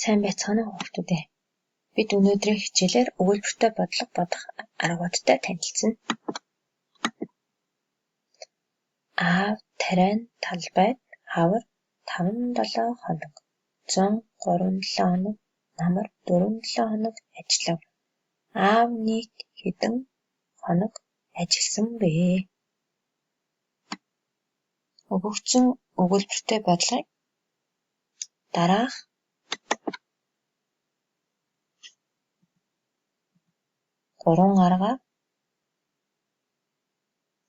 Сайн байцгаана уу хүүхдүүд ээ. Бид өнөөдрийн хичээлээр өгүүлбэртэй бодлого бодох аргуудтай танилцсан. Аав тариа нь талбайд хавар 5-7 хоног, зун 3-7 хоног, намар 4-7 хоног ажиллав. Аав нийт хэдэн хоног ажилласан бэ? Өгөгдсөн өгүүлбэртэй бодлогыг дараах 3 аргаар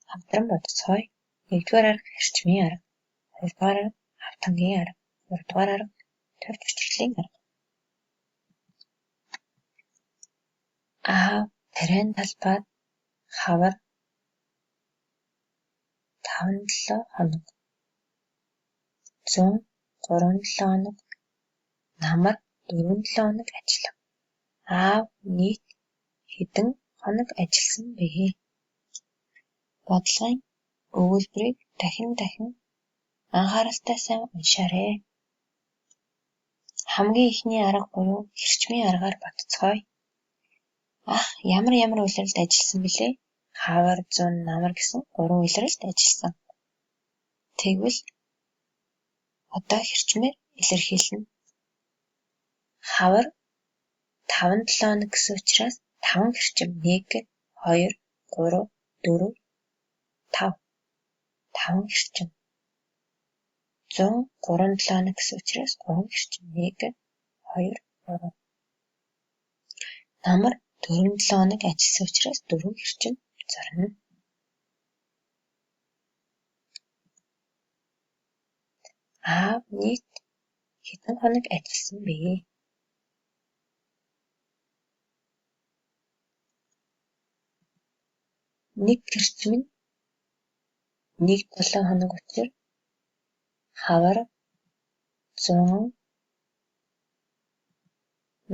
хамтран бодцгоё. 1-р арга хэрчмийн арга, 2-р арга хавтангийн арга, 3-р арга товч бичгийн арга. Аав тариа нь талбайд хавар 5-7 хоног, зун 3-7 хоног, намар 4-7 хоног ажиллав. Аав нийт хэдэн хоног ажилласан бэ? Бодлогын өгүүлбэрийг дахин анхааралтай сайн уншаарай. Хамгийн ихний арга буюу хэрчмийн аргаар бодцгоё. Ямар улиралд ажилласан бэлээ? Хавар, зун, намар гэсэн 3 улиралд ажилласан. Тэгвэл одоо хэрчмээр илэрхийлнэ. Хавар 5-7 хоног гэсэн учраас 5 хэрчим 1, 2, 3, 4, 5. 5 хэрчим. Зун 3-7 хоног гэсэн учраас 3 хэрчим 1, 2, 3. Намар 4-7 хоног ажилласан учраас 4 хэрчим зорно. Аав нийт хэдэн хоног ажилласан бэ? Нэг хэрчим нь 1-7 хоног учраас хавар, зун,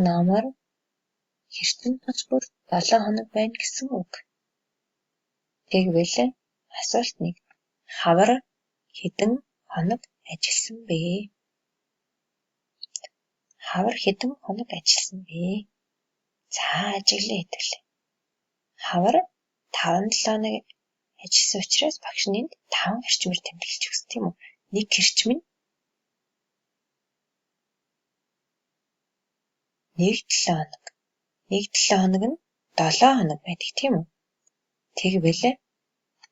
намар хэрчим тус бүр 7 хоног байна гэсэн үг. Тэгвэл асуулт 1. Хавар хэдэн хоног ажилласан бэ? Хавар хэдэн хоног ажилласан бэ? За ажиглаа хэдүүлээ. Хавар 5-7 хоног ажилласан учраас багш нь энд 5 хэрчмээр тэмдэглэж өгсөн тийм үү? Нэг хэрчим нь 1-7 хоног. 1-7 хоног нь 7 хоног байдаг тийм үү? Тэгвэл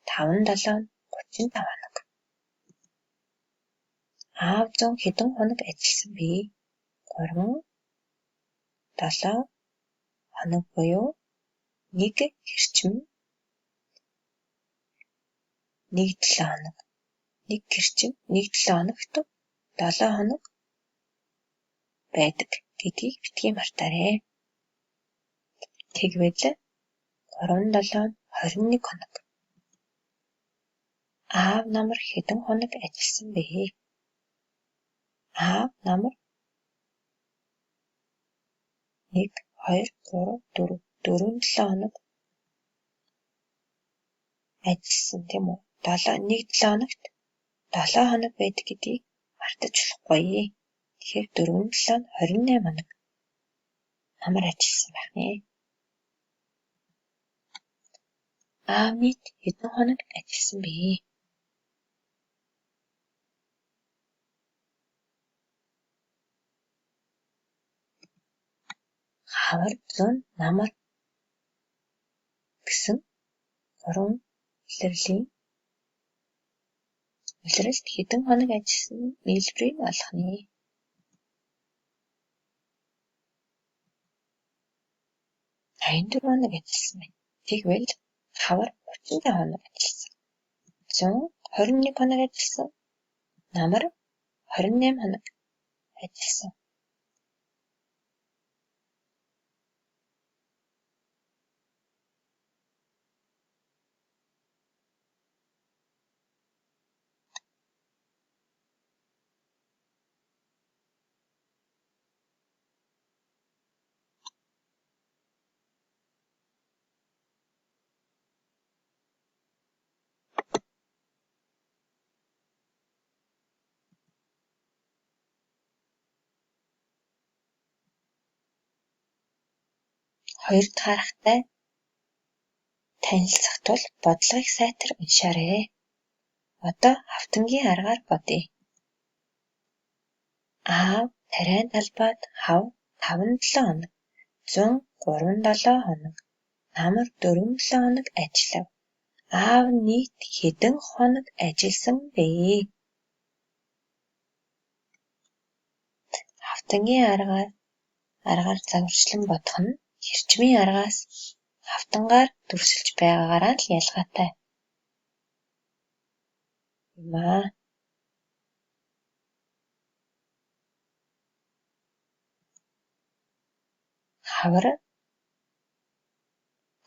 5-7 35 хоног. Аав зун хэдэн хоног ажилласан бэ? 3-7 хоног буюу нэг хэрчим 1-7 хоног. Нэг хэрчим 1-7 хоногт 7 хоног байдаг гэдгийг битгий мартаарай. Тэгвэл 3-7 21 хоног. Аав намар хэдэн хоног ажилласан бэ? Аав намар 1, 2, 3, 4-7 хоног ажилласан тийм үү? 1-7 хоногт 7 хоног байдаг гэдгийг мартаж болохгүй. Тэгэхээр 4-7 нь 28 хоног намар ажилласан байх нэ. Аав нийт хэдэн хоног ажилласан бэ? Хавар, зун, намар гэсэн 3 улиралд хэдэн хоног ажилласан нийлбэрийг олох нэ. 54 хоног ажилласан байна. Тэгвэл хавар 35 хоног ажилласан. Зун 21 хоног ажилласан. Намар 28 хоног ажилласан. Хоёр дахь танилцах тул бодлогыг сайтар уншаарай. Одоо хавтангийн аргаар бодъё. Аав тариан талбайд хав 5-7 хоног, зун 3-7 хоног, намар 4-7 хоног ажиллав. Аав нийт хэдэн хоног ажилласан бэ? Хавтангийн аргаар загварчлан бодох нь эрчмийн аргаас хавтангаар дүрсэлж байгаагаараа л ялгаатай юм аа. Хавар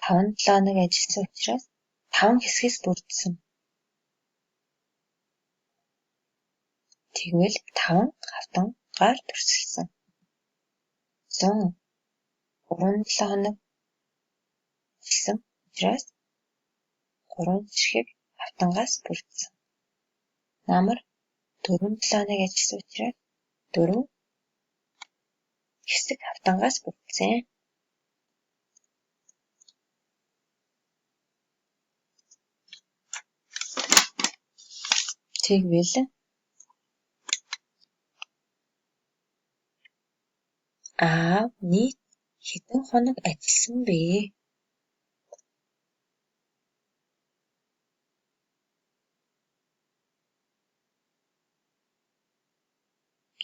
5-7 хоног ажилласан учраас 5 хэсгээс бүрдсэн. Тэгвэл 5 хавтангаар дүрсэлсэн. Зун 3-7 хоног ажилласан учраас 3 зэрэг хавтангаас бүрдсэн. Намар 4-7 хоног ажилласан учраас 4 хэсэг хавтангаас бүрдсэн. Тэгвэл аав нийт хэдэн хоног ажилласан бэ?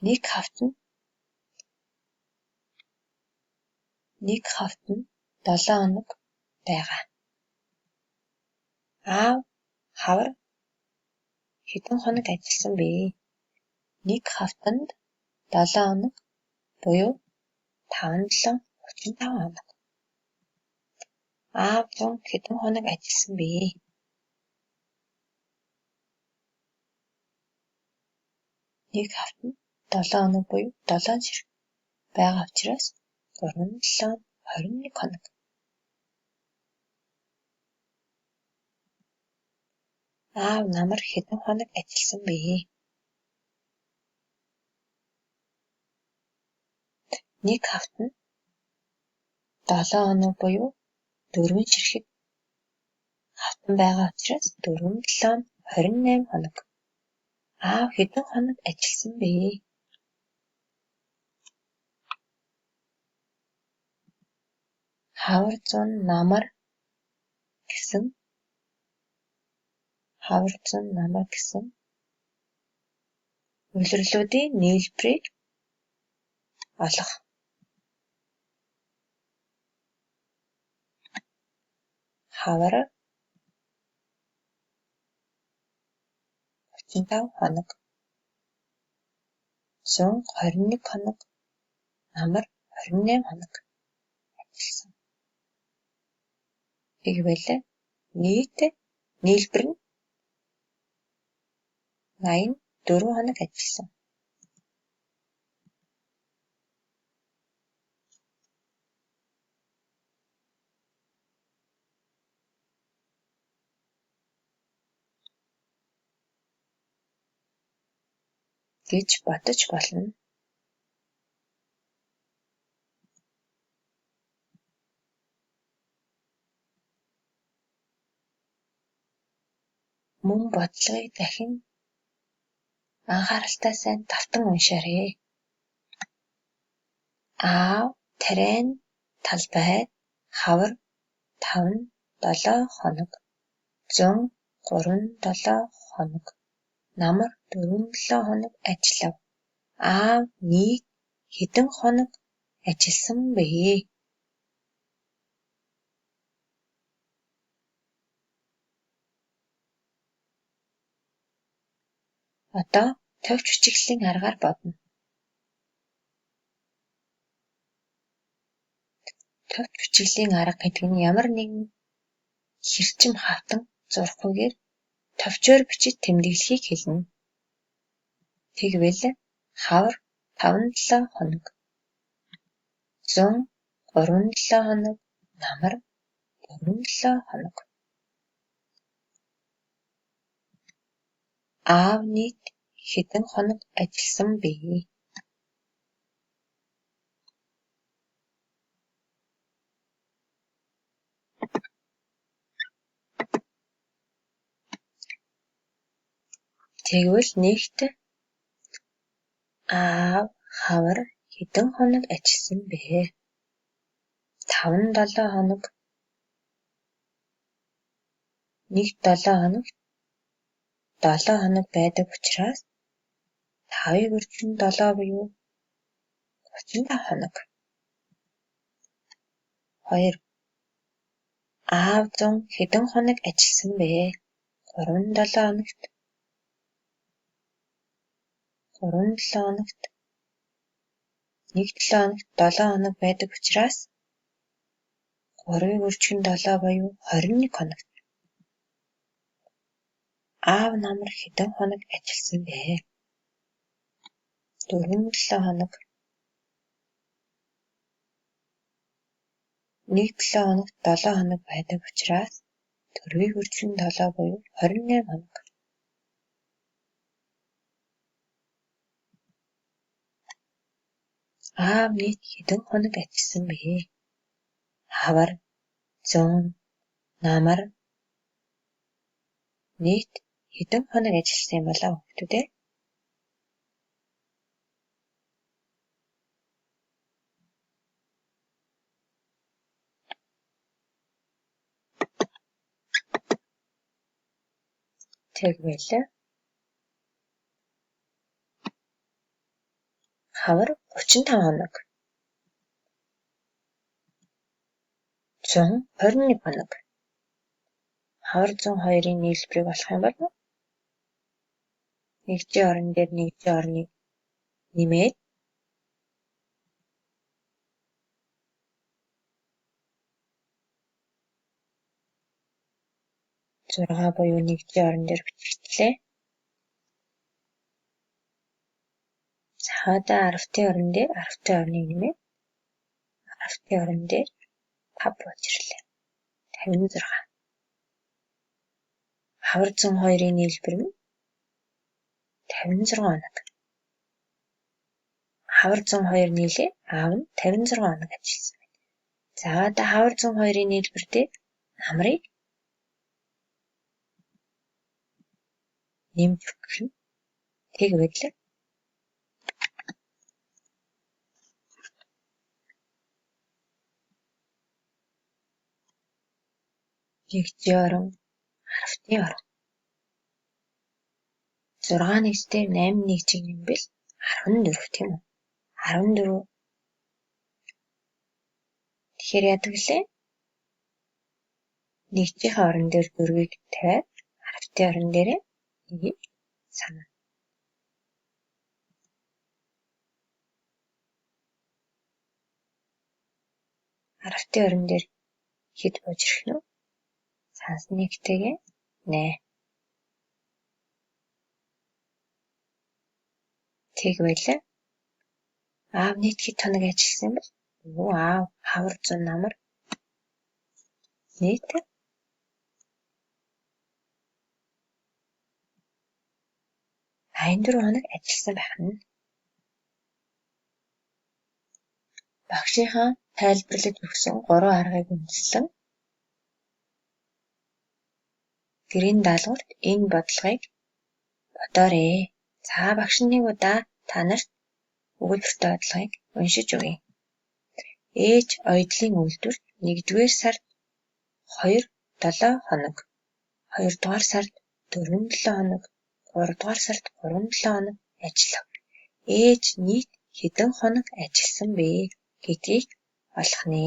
Нэг хавтанд 7 хоног байгаа. Аав хавар хэдэн хоног ажилласан бэ? Нэг хавтанд 7 хоног буюу 5-7 35 хоног. Аав зун хэдэн хоног ажилласан бэ? Нэг хавтанд 7 хоног буюу 7 зэрэг байгаа учраас 3-7 21 хоног. Аав намар хэдэн хоног ажилласан бэ? Нэг хавтанд 7 хоног буюу 4 ширхэг хавтан байгаа учраас 4-7 28 хоног. Аав хэдэн хоног ажилласан бэ? Хавар зун намар гэсэн улирлуудын нийлбэрийг олох. Хавар 35 хоног, зун 21 хоног, намар 28 хоног ажилласан. Тэгвэл нийт нийлбэр нь 84 хоног ажилласан. Гэж бодож болно. Мөн бодлогыг дахин анхааралтай сайн давтан уншаарай. Аав тариан талбайд хавар 5-7 хоног, зун 3-7 хоног, намар 4-7 хоног ажиллав. Аав нийт хэдэн хоног ажилласан бэ? Одоо товч бичиглийн аргаар бодно. Товч бичиглийн арга гэдэг нь ямар нэгэн хэрчим хавтан зурхгүйгээр товчоор бичиж тэмдэглэхийг хэлнэ. Тэгвэл хавар 5-7 хоног, зун 3-7 хоног, намар 4-7 хоног. Аав нийт хэдэн хоног ажилласан бэ? Тэгвэл нэгт аав хавар хэдэн хоног ажилласан бэ? 5-7 хоног. Нэгт 7 хоног 7 хоног байдаг учраас 5-ыг өргөн 7 буюу 35 хоног. 2. Аав 100 хэдэн хоног ажилласан бэ? 3-7 хоногт. 3-7 хоногт. Нэг 7 хоногт 7 хоног байдаг учраас 3-ыг өргөн 7 буюу 21 хоног. Аав намар хэдэн хоног ажилласан бэ? 4-7 хоног. Нэг 7 хоногт 7 хоног байдаг учраас 4-ийг өргөн 7 буюу 28 хоног. Аав нийт хэдэн хоног ажилласан бэ? Хавар 100 намар нийт хэдэн хоног ажилласан юм болоо хүүхдүүд ээ? Тэгвэл хавар 35 хоног. 100 21 хоног. Хавар 102-ын нийлбэрийг олох юм бол нэгжийн орон дээр нэгжийн орныг нэмээд 6 буюу нэгжийн орон дээр бичигдлээ. Цаадаа 10-ийн орон дээр 10-ийн орныг нэмээд 10-ийн орон дээр 5 болж ирлээ. 56. Хавар 102-ын нийлбэр нь 56 хоног. Хавар 102 нийлээ аав нь 56 хоног ажилласан байна. За одоо хавар 102-ын нийлбэр дээр намрыг нэмж өгөх нь тэгвэл нэгжийн орон 10-ийн орон 6 нэгжээр 8 нэгжийг нэмбэл 14 тийм үү? 14. Тэгэхээр яадаг лээ? Нэгжийнхээ орон дээр 4-ийг тавиад 10-ийн орон дээр 1-ийг санана. Аравтын орон дээр хэд бууж ирэх нь вэ? Сансны нэгтэйгээ 8. Тэгвэл аав нийт хэд хоног ажилласан бэ? Аав хавар 100 намар нийт 84 хоног ажилласан байх нь. Багшийнхаа тайлбарлаж өгсөн 3 аргыг үндэслэн гэрийн даалгаварт энэ бодлогыг бодоорой. За багш нэг удаа та нарт өгүүлбэртэй бодлогыг уншиж өгье. Ээж оёдлын үйлдвэрт 1-р сард 2-7 хоног, 2-р сард 4-7 хоног, 3-р сард 3-7 хоног ажиллав. Ээж нийт хэдэн хоног ажилласан бэ гэдгийг олох нэ.